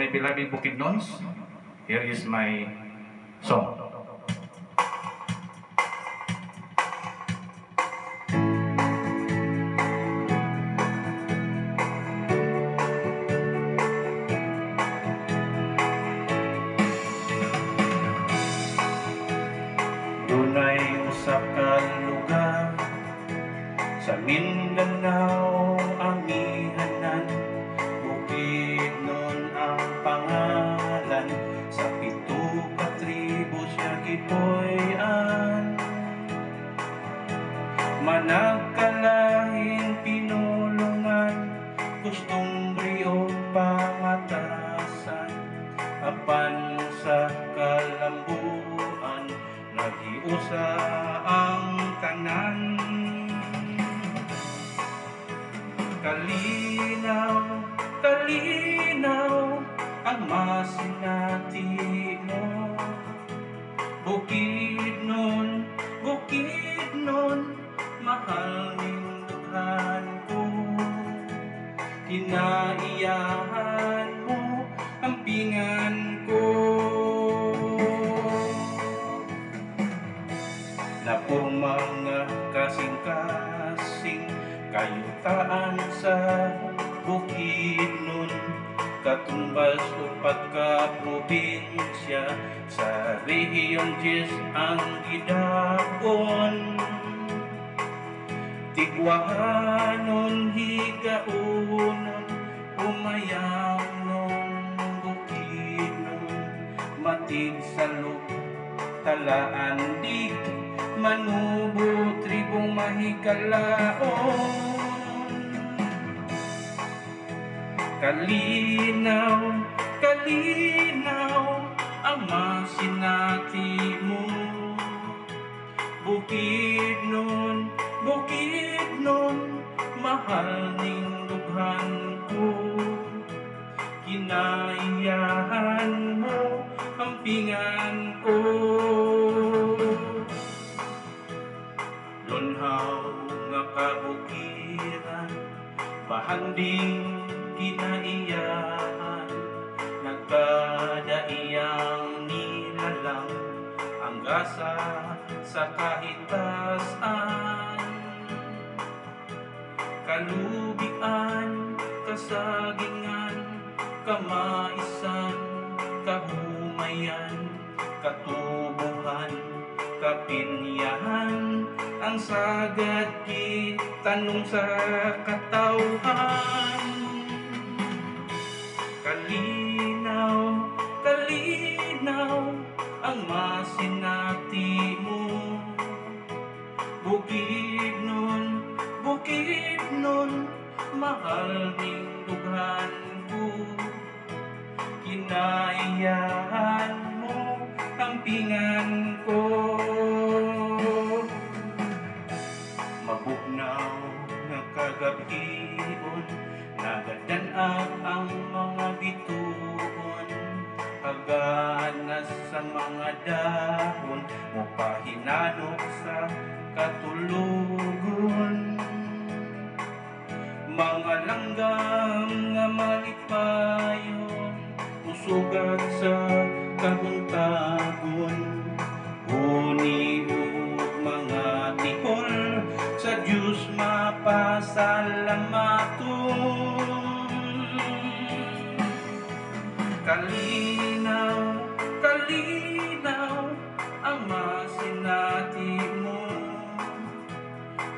My beloved Bukidnons, here is my song. Dunay usa ka lugar sa Mindanao amihanan, Bukidnon ang pangalan, sa 7 ka tribo siya gipuy-an. Managkalahing pinulungan, kustumbre o pangatasan, apan sa kalambuan nagiusa ang tanan. Kalinaw, kalinaw ang masinati mo, Bukidnon, Bukidnon, mahal ning dughan ko. Kinaiyahan mo ang pingan ko, na po mga kasing-kasing kayutaan sa Bukidnon, katumbas o pagka-probinsya sa Rehiyon 10 ang gidakon. Tigwahanon, higaunon, umayangnon, Bukidnon, matig salog, talaan dig, manubo, tribong mahigalaon. Kalinaw, kalinaw ang masinati mo, Bukidnon, Bukidnon, mahal ning dughan ko. Kinaiyahan mo ang pingan ko. Lunhaw nga kabukiran, bahanding kinaiyahan, nagkadaiyang nilalang ang gasa sa kahitasan. Kalubian, kasagingan, kamaisan, kahumayan, katubuhan, kapinyahan, ang sagad kitanong sa katawhan. Kalinaw, kalinaw ang masinati mo, Bukidnon, Bukidnon, mahal ning dughan ko. Kinaiyahan mo ang pingan ko. Mabugnaw nga kagabion, nagadan-ag ang mga bituon, haganas sa mga dahon, mopahinanok sa katulugon. Mga langgam nga malipayon, usugat sa kabuntagon, huni ug mga tihol sa Diyos mapasalamaton. Kalinaw, kalinaw ang masinati mo,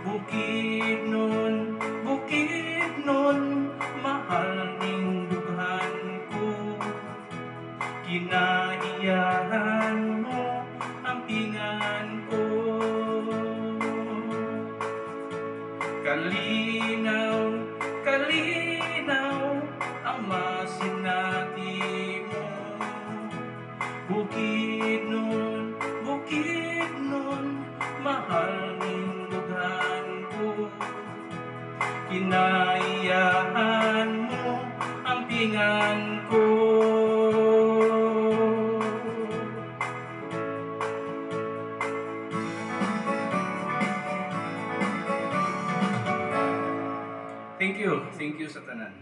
Bukidnon, Bukidnon, mahal ning dughan ko. Kinaiyahan mo ang pingan ko. Kalinaw, kalinaw ang masinati mo, Bukidnon, Bukidnon, mahal ning dughan ko. Kinaiyahan mo ang pingan ko. Thank you sa tanan.